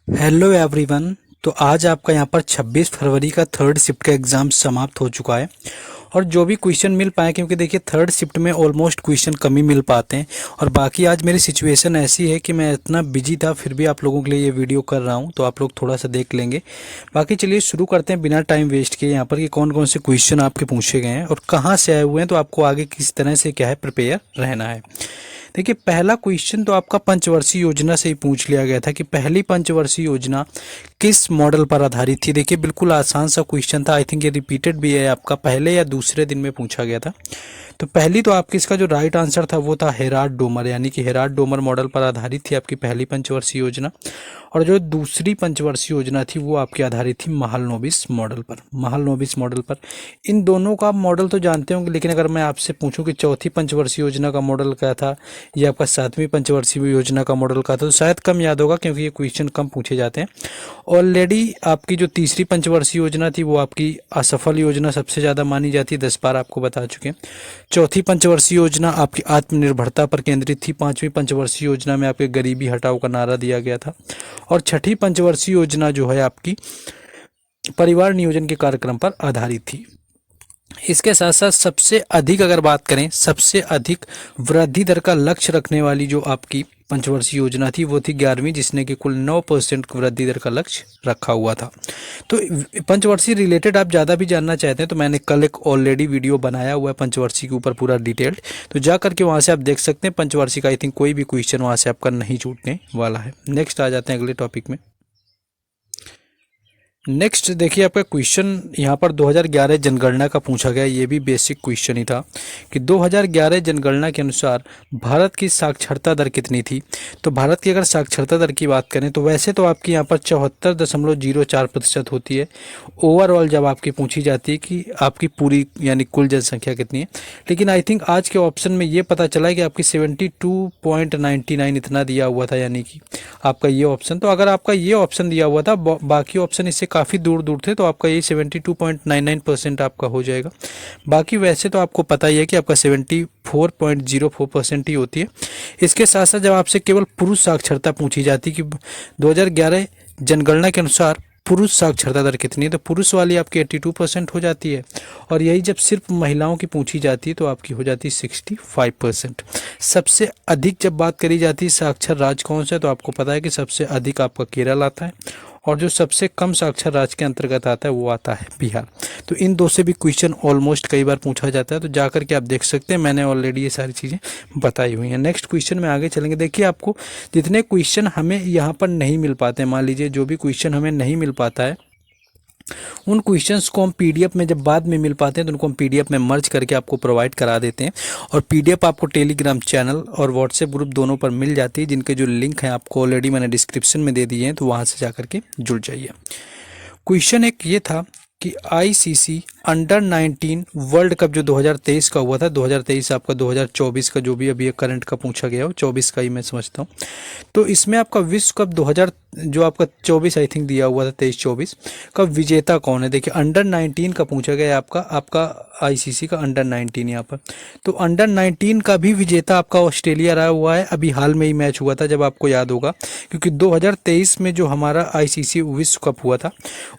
Hello everyone. तो आज आपका यहाँ पर 26 फरवरी का थर्ड शिफ्ट का एग्ज़ाम समाप्त हो चुका है। और जो भी क्वेश्चन मिल पाए, क्योंकि देखिए थर्ड शिफ्ट में ऑलमोस्ट क्वेश्चन कम ही मिल पाते हैं। और बाकी आज मेरी सिचुएशन ऐसी है कि मैं इतना बिजी था, फिर भी आप लोगों के लिए ये वीडियो कर रहा हूँ, तो आप लोग थोड़ा सा देख लेंगे। बाकी चलिए शुरू करते हैं बिना टाइम वेस्ट किए यहाँ पर कि कौन कौन से क्वेश्चन आपके पूछे गए हैं और कहाँ से आए हुए हैं, तो आपको आगे किस तरह से क्या है प्रिपेयर रहना है। देखिए पहला क्वेश्चन तो आपका पंचवर्षीय योजना से ही पूछ लिया गया था कि पहली पंचवर्षीय योजना किस मॉडल पर आधारित थी। देखिए बिल्कुल आसान सा क्वेश्चन था। आई थिंक ये रिपीटेड भी है, आपका पहले या दूसरे दिन में पूछा गया था। तो पहली तो आपकी इसका जो राइट आंसर था वो था हेराल्ड डोमर, यानी कि हेराल्ड डोमर मॉडल पर आधारित थी आपकी पहली पंचवर्षीय योजना। और जो दूसरी पंचवर्षीय योजना थी वो आपकी आधारित थी महालनोबिस मॉडल पर, महालनोबिस मॉडल पर। इन दोनों का मॉडल तो जानते होंगे, लेकिन अगर मैं आपसे पूछूं कि चौथी पंचवर्षीय योजना का मॉडल क्या था या आपका सातवीं पंचवर्षीय योजना का मॉडल क्या था, तो शायद कम याद होगा क्योंकि ये क्वेश्चन कम पूछे जाते हैं। ऑलरेडी आपकी जो तीसरी पंचवर्षीय योजना थी वो आपकी असफल योजना सबसे ज़्यादा मानी जाती है, 10 बार आपको बता चुके हैं। चौथी पंचवर्षीय योजना आपकी आत्मनिर्भरता पर केंद्रित थी। पांचवी पंचवर्षीय योजना में आपके गरीबी हटाओ का नारा दिया गया था। और छठी पंचवर्षीय योजना जो है आपकी परिवार नियोजन के कार्यक्रम पर आधारित थी। इसके साथ साथ सबसे अधिक अगर बात करें, सबसे अधिक वृद्धि दर का लक्ष्य रखने वाली जो आपकी पंचवर्षीय योजना थी वो थी 11वीं, जिसने कि कुल 9% वृद्धि दर का लक्ष्य रखा हुआ था। तो पंचवर्षीय रिलेटेड आप ज़्यादा भी जानना चाहते हैं तो मैंने कल एक ऑलरेडी वीडियो बनाया हुआ है पंचवर्षीय के ऊपर पूरा डिटेल्ड, तो जा करके वहाँ से आप देख सकते हैं। पंचवर्षीय का आई थिंक कोई भी क्वेश्चन वहाँ से आपका नहीं छूटने वाला है। नेक्स्ट आ जाते हैं अगले टॉपिक में। नेक्स्ट देखिए आपका क्वेश्चन यहाँ पर 2011 जनगणना का पूछा गया। ये भी बेसिक क्वेश्चन ही था कि 2011 जनगणना के अनुसार भारत की साक्षरता दर कितनी थी। तो भारत की अगर साक्षरता दर की बात करें तो वैसे तो आपकी यहाँ पर 74.04% होती है ओवरऑल जब आपकी पूछी जाती है कि आपकी पूरी यानी कुल जनसंख्या कितनी है। लेकिन आई थिंक आज के ऑप्शन में ये पता चला है कि आपकी 72.99 इतना दिया हुआ था, यानी कि आपका ये ऑप्शन। तो अगर आपका ये ऑप्शन दिया हुआ था, बाकी ऑप्शन इससे काफ़ी दूर दूर थे, तो आपका ये 72.99% आपका हो जाएगा। बाकी वैसे तो आपको पता ही है कि आपका 74.04% ही होती है। इसके साथ साथ जब आपसे केवल पुरुष साक्षरता पूछी जाती कि 2011 जनगणना के अनुसार पुरुष साक्षरता दर कितनी है, तो पुरुष वाली आपकी 82% हो जाती है। और यही जब सिर्फ महिलाओं की पूछी जाती है तो आपकी हो जाती है 65%। सबसे अधिक जब बात करी जाती है साक्षर राज्य कौन सा है, तो आपको पता है कि सबसे अधिक आपका केरल आता है और जो सबसे कम साक्षर राज्य के अंतर्गत आता है वो आता है बिहार। तो इन दो से भी क्वेश्चन ऑलमोस्ट कई बार पूछा जाता है, तो जा करके आप देख सकते हैं, मैंने ऑलरेडी ये सारी चीज़ें बताई हुई हैं। नेक्स्ट क्वेश्चन में आगे चलेंगे। देखिए आपको जितने क्वेश्चन हमें यहाँ पर नहीं मिल पाते हैं, मान लीजिए जो भी क्वेश्चन हमें नहीं मिल पाता है उन क्वेश्चंस को हम पीडीएफ में जब बाद में मिल पाते हैं तो उनको हम पीडीएफ में मर्ज करके आपको प्रोवाइड करा देते हैं। और पीडीएफ आपको टेलीग्राम चैनल और व्हाट्सएप ग्रुप दोनों पर मिल जाती है, जिनके जो लिंक हैं आपको ऑलरेडी मैंने डिस्क्रिप्शन में दे दिए हैं, तो वहाँ से जा करके जुड़ जाइए। क्वेश्चन एक ये था कि आईसीसी अंडर 19 वर्ल्ड कप जो 2023 का हुआ था, 2023 आपका 2024 का जो भी अभी करंट का पूछा गया हो, 24 का ही मैं समझता हूँ। तो इसमें आपका विश्व कप 2000 जो आपका 24 आई थिंक दिया हुआ था, 23-24 का विजेता कौन है। देखिए अंडर 19 का पूछा गया है आपका आपका आईसीसी का अंडर 19 यहाँ पर। तो अंडर 19 का भी विजेता आपका ऑस्ट्रेलिया रहा हुआ है। अभी हाल में ही मैच हुआ था, जब आपको याद होगा, क्योंकि 2023 में जो हमारा आईसीसी विश्व कप हुआ था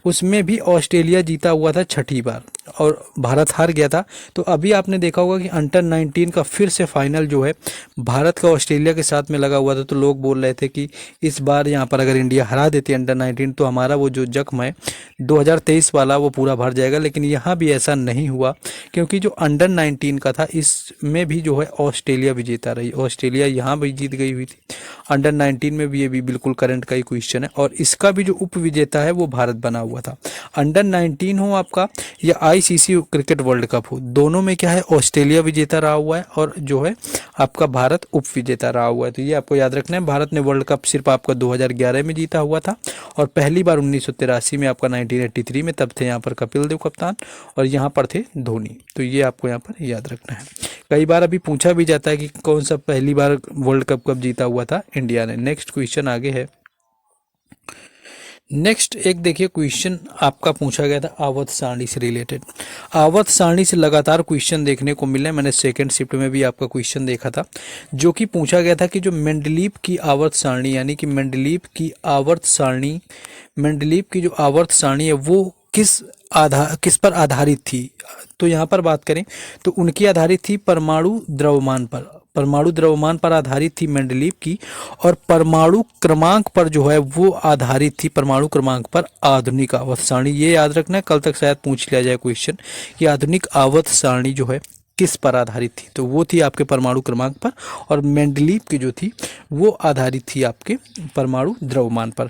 उसमें भी ऑस्ट्रेलिया जीता हुआ था 6ठी बार और भारत हार गया था। तो अभी आपने देखा होगा कि अंडर 19 का फिर से फाइनल जो है भारत का ऑस्ट्रेलिया के साथ में लगा हुआ था। तो लोग बोल रहे थे कि इस बार यहाँ पर अगर इंडिया हरा देती है अंडर 19 तो हमारा वो जो जख्म है 2023 वाला वो पूरा भर जाएगा। लेकिन यहाँ भी ऐसा नहीं हुआ, क्योंकि जो अंडर 19 का था इसमें भी जो है ऑस्ट्रेलिया विजेता रही। ऑस्ट्रेलिया यहाँ भी जीत गई हुई थी। अंडर 19 में भी ये भी बिल्कुल करंट का ही क्वेश्चन है। और इसका भी जो उप विजेता है वो भारत बना हुआ था। अंडर 19 हो आपका या आईसीसी क्रिकेट वर्ल्ड कप हो, दोनों में क्या है ऑस्ट्रेलिया विजेता रहा हुआ है और जो है आपका भारत उप विजेता रहा हुआ है। तो ये आपको याद रखना है। भारत ने वर्ल्ड कप सिर्फ आपका 2011 में जीता हुआ था और पहली बार 1983 में आपका 1983 में, तब थे यहाँ पर कपिल देव कप्तान और यहाँ पर थे धोनी। तो ये आपको यहाँ पर याद रखना है। कई बार अभी पूछा भी जाता है कि कौन सा पहली बार वर्ल्ड कप कब जीता हुआ था इंडिया ने। नेक्स्ट क्वेश्चन आगे है। नेक्स्ट एक देखिए क्वेश्चन आपका पूछा गया था आवर्त सारणी से रिलेटेड। आवर्त सारणी से लगातार क्वेश्चन देखने को मिले, मैंने सेकंड शिफ्ट में भी आपका क्वेश्चन देखा था, जो कि पूछा गया था कि जो मेंडलीव की आवर्त सारणी, यानी कि मेंडलीव की आवर्त सारणी, मेंडलीव की जो आवर्त सारणी है वो किस पर आधारित थी। तो यहाँ पर बात करें तो उनकी आधारित थी परमाणु द्रव्यमान पर, परमाणु द्रव्यमान पर आधारित थी मेंडलीव की, और परमाणु क्रमांक पर जो है वो आधारित थी, परमाणु क्रमांक पर आधुनिक आवर्त सारणी। ये याद रखना, कल तक शायद पूछ लिया जाए क्वेश्चन कि आधुनिक आवर्त सारणी जो है किस पर आधारित थी, तो वो थी आपके परमाणु क्रमांक पर, और मेंडलीव की जो थी वो आधारित थी आपके परमाणु द्रव्यमान पर।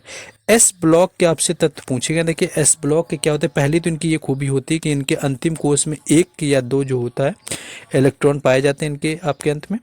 एस ब्लॉक के आपसे तत्व पूछे गए। देखिए एस ब्लॉक के क्या होते हैं, पहली तो इनकी ये खूबी होती है कि इनके अंतिम कोष में एक या दो जो होता है इलेक्ट्रॉन पाए जाते हैं इनके आपके अंत में।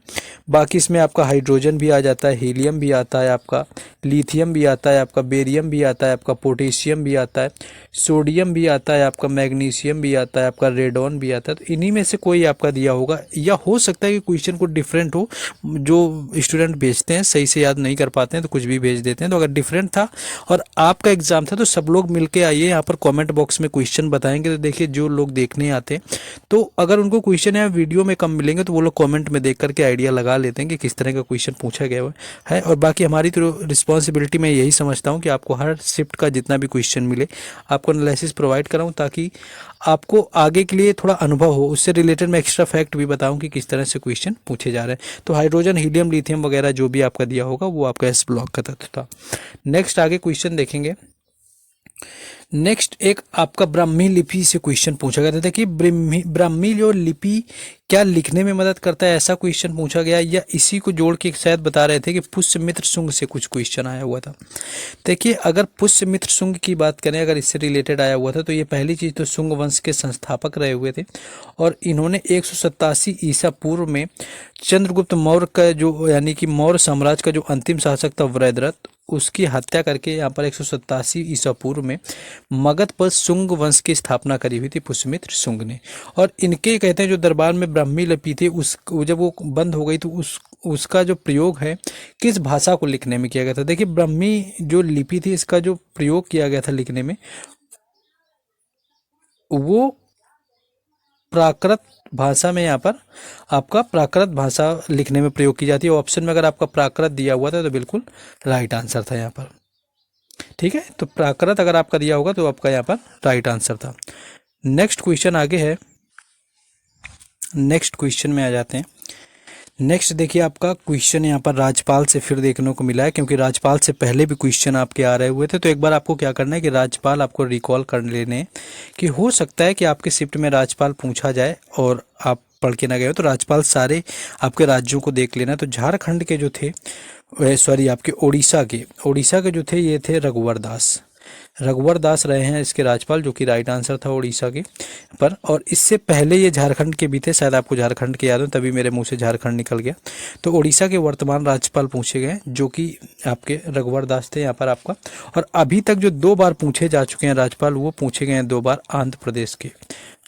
बाकी इसमें आपका हाइड्रोजन भी आ जाता है, हीलियम भी आता है, आपका लिथियम भी आता है, आपका बेरियम भी आता है, आपका पोटेशियम भी आता है, सोडियम भी आता है, आपका मैग्नीशियम भी आता है, आपका रेडॉन भी आता है। तो इन्हीं में से कोई आपका दिया होगा, या हो सकता है कि क्वेश्चन को डिफरेंट हो, जो स्टूडेंट भेजते हैं सही से याद नहीं कर पाते हैं तो कुछ भी भेज देते हैं। तो अगर डिफरेंट था और आपका एग्जाम था तो सब लोग मिलके आइए, यहाँ पर कमेंट बॉक्स में क्वेश्चन बताएंगे। तो देखिए जो लोग देखने आते हैं तो अगर उनको क्वेश्चन या वीडियो में कम मिलेंगे तो वो लोग कमेंट में देख करके आइडिया लगा लेते हैं कि किस तरह का क्वेश्चन पूछा गया है। और बाकी हमारी तो रिस्पॉन्सिबिलिटी मैं यही समझता हूँ कि आपको हर शिफ्ट का जितना भी क्वेश्चन मिले आपको एनालिसिस प्रोवाइड कराऊँ, ताकि आपको आगे के लिए थोड़ा अनुभव हो। उससे रिलेटेड मैं एक्स्ट्रा फैक्ट भी बताऊं कि किस तरह से क्वेश्चन पूछे जा रहे हैं। तो हाइड्रोजन, हीलियम, लिथियम वगैरह जो भी आपका दिया होगा वो आपका एस ब्लॉक का तत्व था। नेक्स्ट आगे क्वेश्चन देखेंगे। नेक्स्ट एक आपका ब्राह्मी लिपि से क्वेश्चन पूछा गया था। देखिए ब्राह्मी जो लिपि क्या लिखने में मदद करता है, ऐसा क्वेश्चन पूछा गया, या इसी को जोड़ के शायद बता रहे थे कि पुष्यमित्र शुंग से कुछ क्वेश्चन आया हुआ था। देखिए अगर पुष्यमित्र शुंग की बात करें, अगर इससे रिलेटेड आया हुआ था, तो ये पहली चीज तो शुंग वंश के संस्थापक रहे हुए थे, और इन्होंने 187 ईसा पूर्व में चंद्रगुप्त मौर्य का जो, यानी कि मौर्य साम्राज्य का जो अंतिम शासक था वृद्धरथ, उसकी हत्या करके यहाँ पर 187 ईसा पूर्व में मगध पर शुंग वंश की स्थापना करी हुई थी पुष्यमित्र शुंग ने। और इनके कहते हैं जो दरबार में ब्राह्मी लिपि थी उस जब वो बंद हो गई तो उसका जो प्रयोग है किस भाषा को लिखने में किया गया था। देखिए ब्राह्मी जो लिपि थी इसका जो प्रयोग किया गया था लिखने में वो प्राकृत भाषा में, यहाँ पर आपका प्राकृत भाषा लिखने में प्रयोग की जाती है। ऑप्शन में अगर आपका प्राकृत दिया हुआ था तो बिल्कुल राइट आंसर था यहाँ पर। ठीक है, तो प्राकृत अगर आपका दिया होगा तो आपका यहाँ पर राइट आंसर था। नेक्स्ट क्वेश्चन आगे है, नेक्स्ट क्वेश्चन में आ जाते हैं। नेक्स्ट देखिए आपका क्वेश्चन यहाँ पर राजपाल से फिर देखने को मिला है, क्योंकि राजपाल से पहले भी क्वेश्चन आपके आ रहे हुए थे। तो एक बार आपको क्या करना है कि राजपाल आपको रिकॉल कर लेने कि हो सकता है कि आपके शिफ्ट में राजपाल पूछा जाए और आप पढ़ के ना गए हो। तो राजपाल सारे आपके राज्यों को देख लेना। तो झारखंड के जो थे, सॉरी आपके उड़ीसा के जो थे ये थे रघुवर दास रहे हैं इसके राजपाल, जो कि राइट आंसर था उड़ीसा के पर। और इससे पहले ये झारखंड के भी थे, शायद आपको झारखंड के याद हो, तभी मेरे मुंह से झारखंड निकल गया। तो उड़ीसा के वर्तमान राज्यपाल पूछे गए जो कि आपके रघुवर दास थे यहाँ पर आपका। और अभी तक जो 2 बार पूछे जा चुके हैं राज्यपाल, वो पूछे गए हैं 2 बार आंध्र प्रदेश के,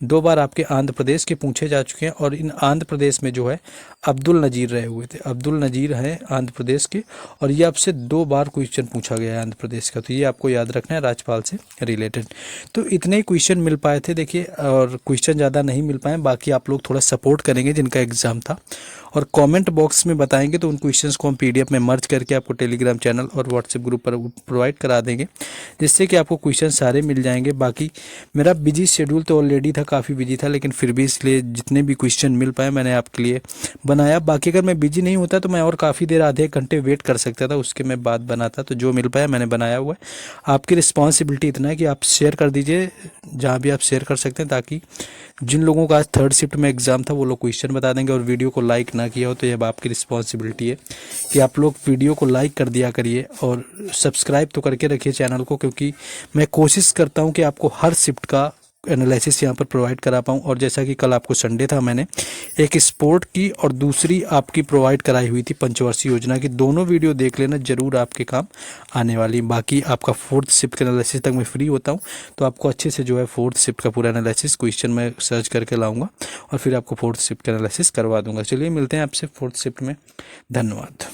2 बार आपके आंध्र प्रदेश के पूछे जा चुके हैं। और इन आंध्र प्रदेश में जो है अब्दुल नजीर रहे हुए थे, अब्दुल नजीर हैं आंध्र प्रदेश के, और ये आपसे 2 बार क्वेश्चन पूछा गया है आंध्र प्रदेश का। तो ये आपको याद रखना है राज्यपाल से रिलेटेड। तो इतने ही क्वेश्चन मिल पाए थे देखिए, और क्वेश्चन ज़्यादा नहीं मिल पाए। बाकी आप लोग थोड़ा सपोर्ट करेंगे जिनका एग्जाम था, और कमेंट बॉक्स में बताएंगे तो उन क्वेश्चंस को हम PDF में मर्ज करके आपको टेलीग्राम चैनल और व्हाट्सएप ग्रुप पर प्रोवाइड करा देंगे, जिससे कि आपको क्वेश्चन सारे मिल जाएंगे। बाकी मेरा बिजी शेड्यूल तो ऑलरेडी था, काफ़ी बिजी था, लेकिन फिर भी इसलिए जितने भी क्वेश्चन मिल पाए मैंने आपके लिए बनाया। बाकी अगर मैं बिजी नहीं होता तो मैं और काफ़ी देर, आधे घंटे वेट कर सकता था, उसके मैं बाद बनाता। तो जो मिल पाया मैंने बनाया हुआ है। आपकी रिस्पॉन्सिबिलिटी इतना है कि आप शेयर कर दीजिए जहाँ भी आप शेयर कर सकते हैं, ताकि जिन लोगों का आज 3rd शिफ्ट में एग्जाम था वो लोग क्वेश्चन बता देंगे। और वीडियो को लाइक ना किया हो तो ये आपकी रिस्पॉन्सिबिलिटी है कि आप लोग वीडियो को लाइक कर दिया करिए, और सब्सक्राइब तो करके रखिए चैनल को, क्योंकि मैं कोशिश करता हूँ कि आपको हर शिफ्ट का एनालिसिस यहाँ पर प्रोवाइड करा पाऊँ। और जैसा कि कल आपको संडे था, मैंने एक स्पोर्ट की और दूसरी आपकी प्रोवाइड कराई हुई थी पंचवर्षीय योजना की। दोनों वीडियो देख लेना, जरूर आपके काम आने वाली। बाकी आपका 4th शिफ्ट का एनालिसिस तक मैं फ्री होता हूँ, तो आपको अच्छे से जो है 4th शिफ्ट का पूरा एनालिसिस क्वेश्चन मैं सर्च करके लाऊंगा और फिर आपको 4th शिफ्ट का एनालिसिस करवा दूंगा। चलिए मिलते हैं आपसे 4th शिफ्ट में। धन्यवाद।